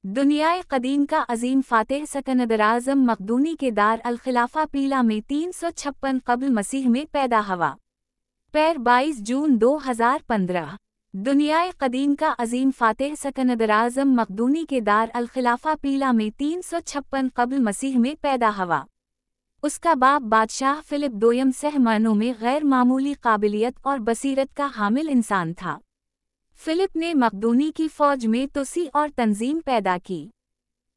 दुनियाए कदीम का अजीम फातेह सिकंदर-ए-आज़म मक़दूनी के दार अल-खिलाफ़ा पीला में 356 क़ब्ल मसीह में पैदा हुआ। पैर 22 जून 2015। दुनियाए कदीम का अजीम फातेह सिकंदर-ए-आज़म मक़दूनी के दार अल-खिलाफ़ा पीला में 356 क़ब्ल मसीह में पैदा हुआ। उसका बाप बादशाह फ़िलिप दोयम सह मायनों में गैर मामूली काबिलियत और बसीरत का हामिल इंसान था। फ़िलिप ने मक़दूनी की फ़ौज में तुसी और तंजीम पैदा की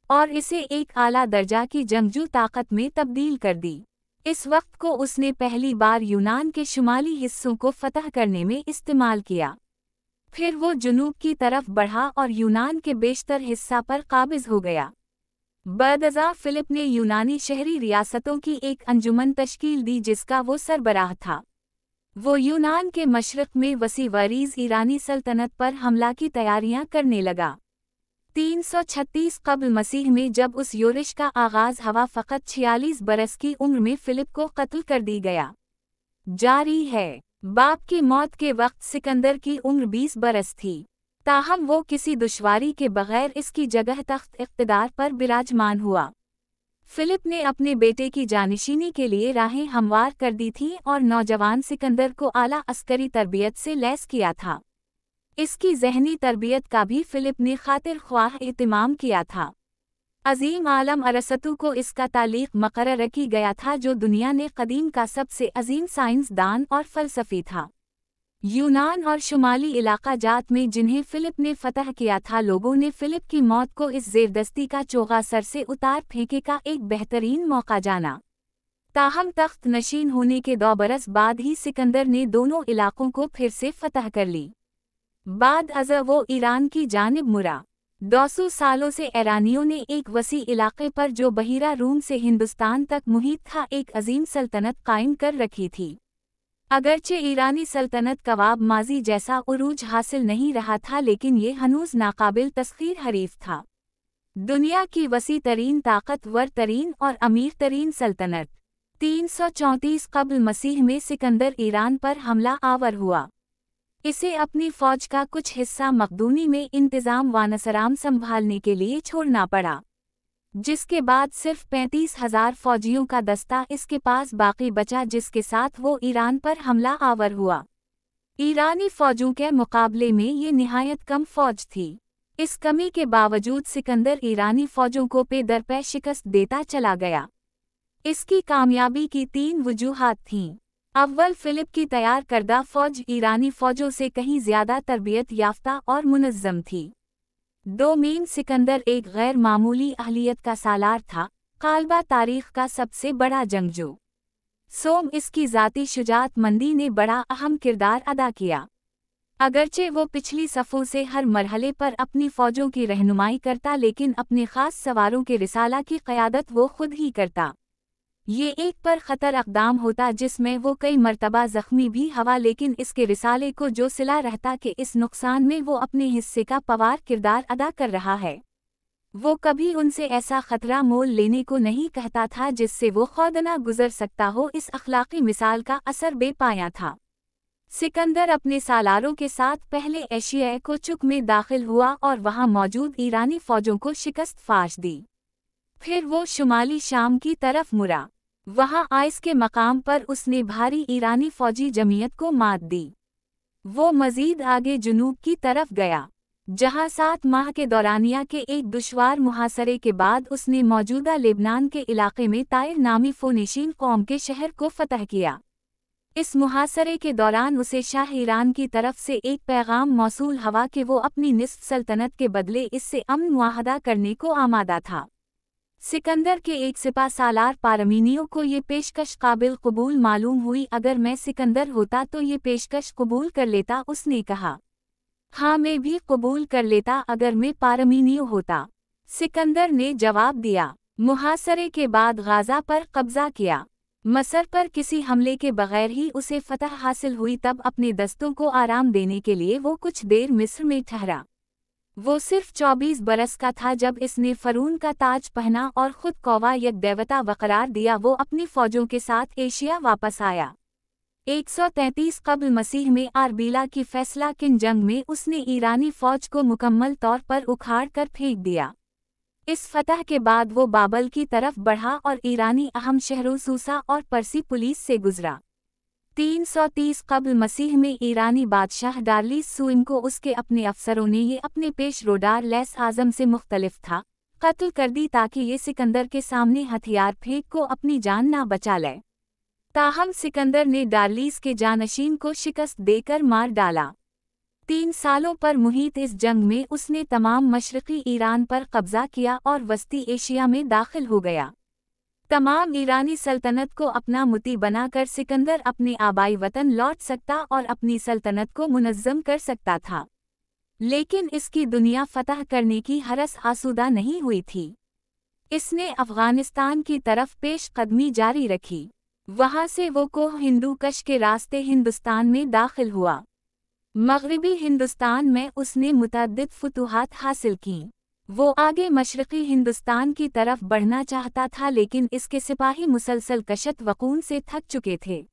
और इसे एक आला दर्जा की जंगजू ताकत में तब्दील कर दी। इस वक्त को उसने पहली बार यूनान के शुमाली हिस्सों को फ़तह करने में इस्तेमाल किया। फिर वो जुनूब की तरफ बढ़ा और यूनान के बेशतर हिस्सा पर काबिज़ हो गया। बदअज़ा फ़िलिप ने यूनानी शहरी रियासतों की एक अंजुमन तश्कील दी जिसका वो सरबराह था। वो यूनान के मशरक़ में वसी वरीज़ ईरानी सल्तनत पर हमला की तैयारियां करने लगा। 336 क़ब्ल मसीह में जब उस योरिश का आगाज़ हुआ फ़क़त 46 बरस की उम्र में फ़िलिप को कत्ल कर दी गया। जारी है, बाप की मौत के वक्त सिकंदर की उम्र 20 बरस थी, ताहम वो किसी दुश्वारी के बग़ैर इसकी जगह तख्त इक़्तिदार पर विराजमान हुआ। फ़िलिप ने अपने बेटे की जानिशीनी के लिए राहें हमवार कर दी थीं और नौजवान सिकंदर को आला अस्करी तरबियत से लैस किया था। इसकी ज़हनी तरबियत का भी फ़िलिप ने खातिर ख्वाह एहतिमाम किया था। अज़ीम आलम अरस्तू को इसका तालीक़ मक़र्रर की गया था जो दुनिया ने क़दीम का सबसे अज़ीम साइंसदान और फ़लसफ़ी था। यूनान और शुमाली इलाक़ा जात में जिन्हें फ़िलिप ने फ़तह किया था, लोगों ने फ़िलिप की मौत को इस ज़ेरदस्ती का चोगा सर से उतार फेंके का एक बेहतरीन मौका जाना। ताहम तख्त नशीन होने के 2 बरस बाद ही सिकंदर ने दोनों इलाक़ों को फिर से फ़तह कर ली। बाद अज़ वो ईरान की जानिब मुड़ा। 200 सालों से ईरानियों ने एक वसी इलाक़े पर जो बहीरा रूम से हिंदुस्तान तक मुहित था एक अजीम सल्तनत कायम कर रखी थी। अगरचे ईरानी सल्तनत कवाब माजी जैसा उरूज हासिल नहीं रहा था, लेकिन ये हनूज़ नाकाबिल तस्ख़ीर हरीफ था। दुनिया की वसी तरीन, ताकतवर तरीन और अमीर तरीन सल्तनत। 334 क़ब्ल मसीह में सिकंदर ईरान पर हमला आवर हुआ। इसे अपनी फ़ौज का कुछ हिस्सा मक़दूनी में इंतज़ाम व नसराम संभालने के लिए छोड़ना पड़ा, जिसके बाद सिर्फ 35,000 फ़ौजियों का दस्ता इसके पास बाकी बचा, जिसके साथ वो ईरान पर हमला आवर हुआ। ईरानी फ़ौजों के मुकाबले में ये निहायत कम फ़ौज थी। इस कमी के बावजूद सिकंदर ईरानी फ़ौजों को पे दर पे शिकस्त देता चला गया। इसकी कामयाबी की 3 वजूहात थीं। अव्वल, फ़िलिप की तैयार करदा फ़ौज ईरानी फ़ौजों से कहीं ज़्यादा तरबियत याफ्ता और मुनज़्ज़म थी। 2 सिकंदर एक गैर मामूली अहलियत का सालार था, ग़ालिबा तारीख़ का सबसे बड़ा जंगजू। सोम, इसकी ज़ाती शुजाअतमंदी ने बड़ा अहम किरदार अदा किया। अगरचे वो पिछली सफ़ों से हर मरहले पर अपनी फ़ौजों की रहनुमाई करता, लेकिन अपने ख़ास सवारों के रिसाला की क़यादत वो खुद ही करता। ये एक पर ख़तर अक़दाम होता जिसमें वो कई मरतबा ज़ख्मी भी हवा, लेकिन इसके रिसाले को जो सिला रहता कि इस नुकसान में वो अपने हिस्से का पवार किरदार अदा कर रहा है। वो कभी उनसे ऐसा ख़तरा मोल लेने को नहीं कहता था जिससे वो खुद न गुज़र सकता हो। इस अखलाक़ी मिसाल का असर बेपाया था। सिकंदर अपने सालारों के साथ पहले एशिया को चुक में दाखिल हुआ और वहाँ मौजूद ईरानी फ़ौजों को शिकस्त फाश दी। फिर वो शुमाली शाम की तरफ मुड़ा। वहाँ आइस के मकाम पर उसने भारी ईरानी फ़ौजी जमीयत को मात दी। वो मज़ीद आगे जुनूब की तरफ गया, जहाँ 7 माह के दौरानिया के एक दुश्वार मुहासरे के बाद उसने मौजूदा लेबनान के इलाक़े में ताइर नामी फ़ोनिशीन कौम के शहर को फ़तह किया। इस मुहासरे के दौरान उसे शाह ईरान की तरफ से एक पैगाम मौसूल हुआ कि वो अपनी निस्फ़ सल्तनत के बदले इससे अमन मुआहदा करने को आमादा था। सिकंदर के एक सिपा सालार पारमीनियों को ये पेशकश काबिल कबूल मालूम हुई। अगर मैं सिकंदर होता तो ये पेशकश कबूल कर लेता, उसने कहा। हाँ, मैं भी कबूल कर लेता अगर मैं पारमीनियो होता, सिकंदर ने जवाब दिया। मुहासरे के बाद गाज़ा पर कब्ज़ा किया। मसर पर किसी हमले के बग़ैर ही उसे फ़तह हासिल हुई। तब अपने दस्तों को आराम देने के लिए वो कुछ देर मिस्र में ठहरा। वो सिर्फ 24 बरस का था जब इसने फ़रून का ताज पहना और ख़ुद कौवा यक देवता वक़रार दिया। वो अपनी फ़ौजों के साथ एशिया वापस आया। 133 क़ब्ल मसीह में आरबीला की फ़ैसला किन जंग में उसने ईरानी फ़ौज को मुकम्मल तौर पर उखाड़ कर फेंक दिया। इस फतह के बाद वो बाबल की तरफ बढ़ा और ईरानी अहम शहरों सूसा और परसी पुलिस से गुजरा। 330 कब्ल मसीह में ईरानी बादशाह डार्लिस सूइम को उसके अपने अफसरों ने ये अपने पेश रोडार लैस आज़म से मुख्तलिफ था कत्ल कर दी ताकि ये सिकंदर के सामने हथियार फेंक को अपनी जान ना बचा ले। ताहम सिकंदर ने डार्लिस के जानशीन को शिकस्त देकर मार डाला। 3 सालों पर मुहित इस जंग में उसने तमाम मशरक़ी ईरान पर कब्ज़ा किया और वस्ती एशिया में दाखिल हो गया। तमाम ईरानी सल्तनत को अपना मुती बनाकर सिकंदर अपने आबाई वतन लौट सकता और अपनी सल्तनत को मुनज़्ज़म कर सकता था, लेकिन इसकी दुनिया फतह करने की हरस आसूदा नहीं हुई थी। इसने अफ़ग़ानिस्तान की तरफ पेश कदमी जारी रखी। वहाँ से वो कोह हिंदू कश के रास्ते हिंदुस्तान में दाखिल हुआ। मग़रिबी हिंदुस्तान में उसने मुतअद्दिद फुतूहात हासिल कीं। वो आगे मशरक़ी हिंदुस्तान की तरफ बढ़ना चाहता था, लेकिन इसके सिपाही मुसलसल कशत वक़ून से थक चुके थे।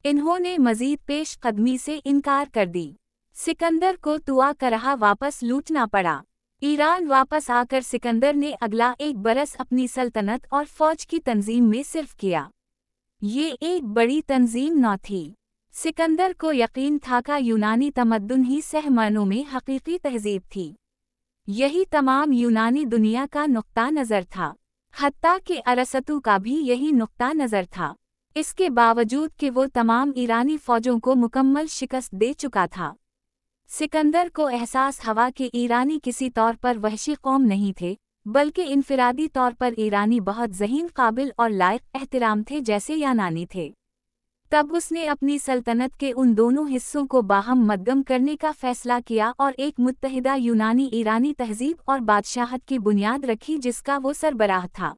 इन्होंने मज़ीद पेश कदमी से इनकार कर दी। सिकंदर को तुआ करहा वापस लूटना पड़ा। ईरान वापस आकर सिकंदर ने अगला 1 बरस अपनी सल्तनत और फ़ौज की तंजीम में सिर्फ किया। ये एक बड़ी तंजीम न थी। सिकंदर को यकीन था कि यूनानी तमद्दुन ही सह मानों में हकीकी तहज़ीब थी। यही तमाम यूनानी दुनिया का नुक्ता नज़र था। हत्ता कि अरस्तू का भी यही नुक्ता नज़र था। इसके बावजूद कि वो तमाम ईरानी फ़ौजों को मुकम्मल शिकस्त दे चुका था, सिकंदर को एहसास हुआ कि ईरानी किसी तौर पर वहशी कौम नहीं थे, बल्कि इनफिरादी तौर पर ईरानी बहुत ज़हीन, काबिल और लायक एहतराम थे जैसे यूनानी थे। तब उसने अपनी सल्तनत के उन दोनों हिस्सों को बाहम मद्गम करने का फ़ैसला किया और एक मुत्तहिदा यूनानी ईरानी तहज़ीब और बादशाहत की बुनियाद रखी जिसका वो सरबराह था।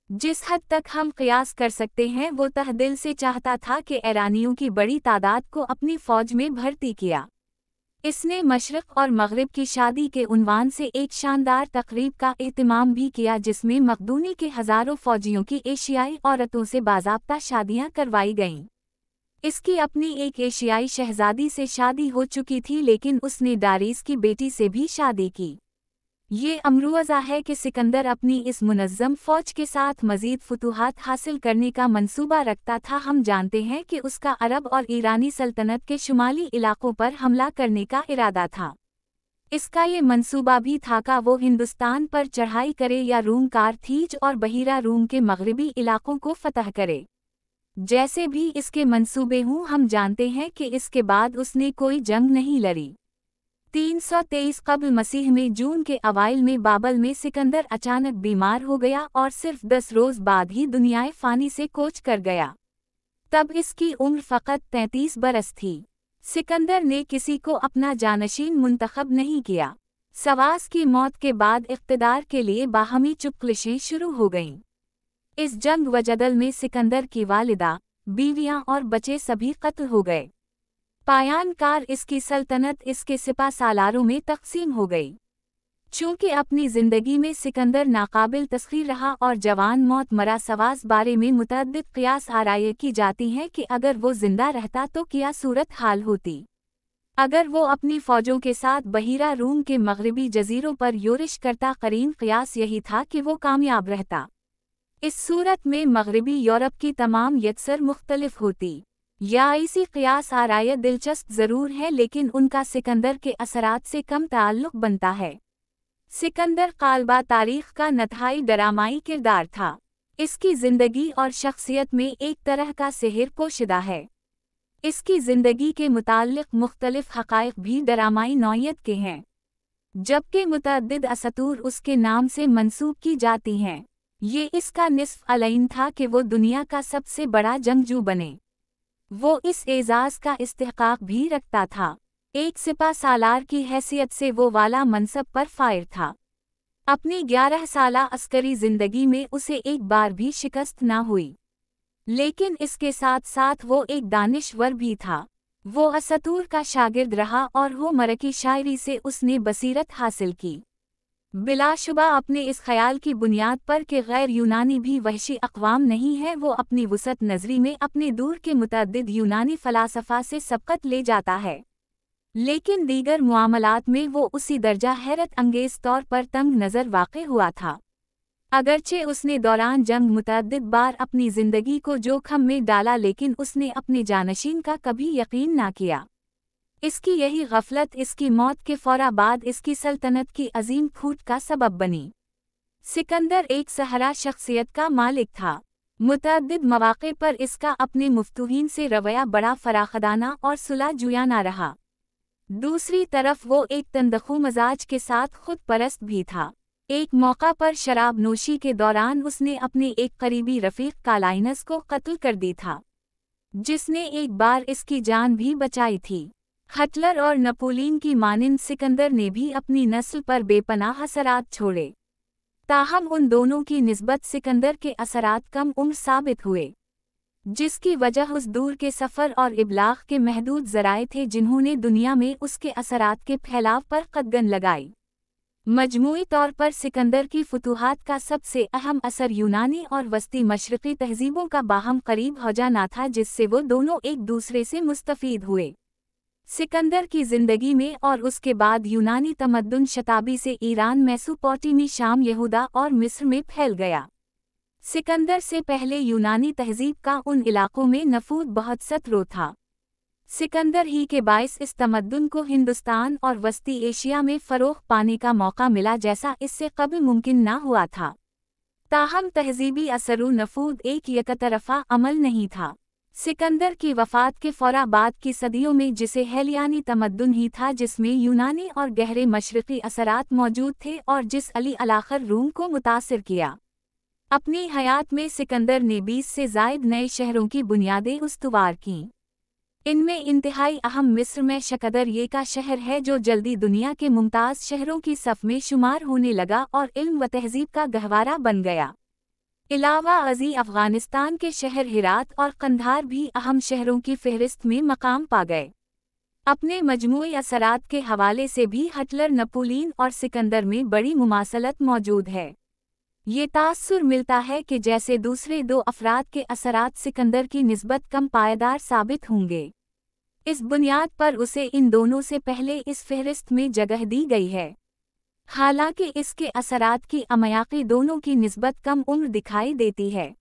जिस हद तक हम क़ियास कर सकते हैं, वो तहदिल से चाहता था कि ईरानियों की बड़ी तादाद को अपनी फ़ौज में भर्ती किया। इसने मशरक़ और मग़रिब की शादी के उन्वान से एक शानदार तक़रीब का एहतिमाम भी किया जिसमें मक़दूनी के हज़ारों फ़ौजियों की एशियाई औरतों से बाज़ाब्ता शादियाँ करवाई गईं। इसकी अपनी एक एशियाई शहज़ादी से शादी हो चुकी थी, लेकिन उसने डारीस की बेटी से भी शादी की। ये अमरूज़ा है कि सिकंदर अपनी इस मुनज़्ज़म फ़ौज के साथ मज़ीद फुतूहात हासिल करने का मंसूबा रखता था। हम जानते हैं कि उसका अरब और ईरानी सल्तनत के शुमाली इलाक़ों पर हमला करने का इरादा था। इसका ये मंसूबा भी था कि वो हिंदुस्तान पर चढ़ाई करे या रूम कारथीज और बहीरा रूम के मग़रिबी इलाक़ों को फ़तह करे। जैसे भी इसके मंसूबे हों, हम जानते हैं कि इसके बाद उसने कोई जंग नहीं लड़ी। 323 कब्ल मसीह में जून के अवाइल में बाबल में सिकंदर अचानक बीमार हो गया और सिर्फ 10 रोज़ बाद ही दुनियाए फ़ानी से कोच कर गया। तब इसकी उम्र फ़कत 33 बरस थी। सिकंदर ने किसी को अपना जानशीन मुंतखब नहीं किया। सवास की मौत के बाद इक़्तिदार के लिए बाहमी चुपकलिशें शुरू हो गईं। इस जंग व जदल में सिकंदर की वालिदा, बीवियां और बच्चे सभी कत्ल हो गए। पायानकार इसकी सल्तनत इसके सिपा सालारों में तक़सीम हो गई। चूँकि अपनी ज़िंदगी में सिकंदर नाकाबिल तस्ख़ीर रहा और जवान मौत मरा, सवास बारे में मुतअद्दिद क़ियास आराय की जाती हैं कि अगर वो ज़िंदा रहता तो क्या सूरत हाल होती। अगर वो अपनी फ़ौजों के साथ बहीरा रूम के मग़रिबी जज़ीरों पर योरिश करता, क़रीन क़ियास यही था कि वो कामयाब रहता। इस सूरत में मग़रिबी यूरोप की तमाम यकसर मुख्तलिफ होती। या इसी क़ियास आराय दिलचस्प ज़रूर है, लेकिन उनका सिकंदर के असरात से कम ताल्लुक़ बनता है। सिकंदर क़ालबा तारीख़ का नतहाई ड्रामाई किरदार था। इसकी ज़िंदगी और शख्सियत में एक तरह का सेहर पोशिदा है। इसकी ज़िंदगी के मुताल्लिक़ मुख्तलिफ हक़ाइक़ भी ड्रामाई नौइयत के हैं, जबकि मुतअद्दिद असतूर उसके नाम से मंसूब की जाती हैं। ये इसका निस्फ़ अलैन था कि वो दुनिया का सबसे बड़ा जंगजू बने। वो इस एज़ाज़ का इस्तिहक़ाक़ भी रखता था। एक सिपा सालार की हैसियत से वो वाला मनसब पर फ़ाइर था। अपनी 11 साला अस्करी ज़िंदगी में उसे एक बार भी शिकस्त ना हुई, लेकिन इसके साथ साथ वो एक दानिशवर भी था। वो असतूर का शागिर्द रहा और वो मरकी शायरी से उसने बसीरत हासिल की। बिलाशुबा अपने इस ख्याल की बुनियाद पर कि गैर यूनानी भी वहशी अक़वाम नहीं है, वो अपनी वुसअत नज़री में अपने दूर के मुतअद्दिद यूनानी फ़लासफ़ा से सबक़त ले जाता है। लेकिन दीगर मुआमलात में वो उसी दर्जा हैरत अंगेज तौर पर तंग नज़र वाक़ हुआ था। अगरचे उसने दौरान जंग मुतअद्दिद बार अपनी ज़िंदगी को जोखम में डाला, लेकिन उसने अपने जानशीन का कभी यकीन ना किया। इसकी यही गफलत इसकी मौत के फ़ौरा बाद इसकी सल्तनत की अजीम फूट का सबब बनी। सिकंदर एक सहरा शख्सियत का मालिक था। मुतअद्दिद मौक़े पर इसका अपने मुफ्तूहीन से रवैया बड़ा फराखदाना और सुलह जुयाना रहा। दूसरी तरफ वो एक तंदखू मजाज के साथ खुद परस्त भी था। एक मौका पर शराब नोशी के दौरान उसने अपने एक करीबी रफ़ीक कालाइनस को कत्ल कर दी था, जिसने एक बार इसकी जान भी बचाई थी। हिटलर और नेपोलियन की मानिंद सिकंदर ने भी अपनी नस्ल पर बेपनाह असरात छोड़े। ताहम उन दोनों की निस्बत सिकंदर के असरात कम उम्र साबित हुए, जिसकी वजह उस दूर के सफ़र और इब्लाग के महदूद ज़राए थे जिन्होंने दुनिया में उसके असरात के फैलाव पर कदगन लगाई। मजमूई तौर पर सिकंदर की फुतूहात का सबसे अहम असर यूनानी और वस्ती मशरक़ी तहज़ीबों का बाहम करीब हो जाना था, जिससे वो दोनों एक दूसरे से मुस्तफ़ीद हुए। सिकंदर की ज़िंदगी में और उसके बाद यूनानी तमद्दुन शताबी से ईरान, मेसोपोटामी, शाम, यहूदा और मिस्र में फैल गया। सिकंदर से पहले यूनानी तहज़ीब का उन इलाक़ों में नफूद बहुत सतरो था। सिकंदर ही के बाइस इस तमद्दुन को हिंदुस्तान और वस्ती एशिया में फ़रोग़ पाने का मौका मिला, जैसा इससे कबल मुमकिन ना हुआ था। ताहम तहज़ीबी असर नफूद एक यकतरफ़ा अमल नहीं था। सिकंदर की वफ़ात के फ़ौरा बाद की सदियों में जिसे हेलियानी तमद्दुन ही था, जिसमें यूनानी और गहरे मशरक़ी असरात मौजूद थे और जिस अली अलाखर रूम को मुतासिर किया। अपनी हयात में सिकंदर ने 20 से ज़ायद नए शहरों की बुनियादें उस्तवार कीं। इनमें इंतहाई अहम मिस्र में शकदर ये का शहर है, जो जल्दी दुनिया के मुमताज़ शहरों की सफ़ में शुमार होने लगा और इल्म व तहज़ीब का गहवारा बन गया। इलावा अज़ी अफ़ग़ानिस्तान के शहर हिरात और कंधार भी अहम शहरों की फ़हरिस्त में मकाम पा गए। अपने मजमूई असरात के हवाले से भी हिटलर, नेपोलियन और सिकंदर में बड़ी मुमासलत मौजूद है। ये तासुर मिलता है कि जैसे दूसरे दो अफराद के असरात सिकंदर की निस्बत कम पायदार साबित होंगे। इस बुनियाद पर उसे इन दोनों से पहले इस फ़हरिस्त में जगह दी गई है। हालांकि इसके असरात की अमयाकी दोनों की निस्बत कम उम्र दिखाई देती है।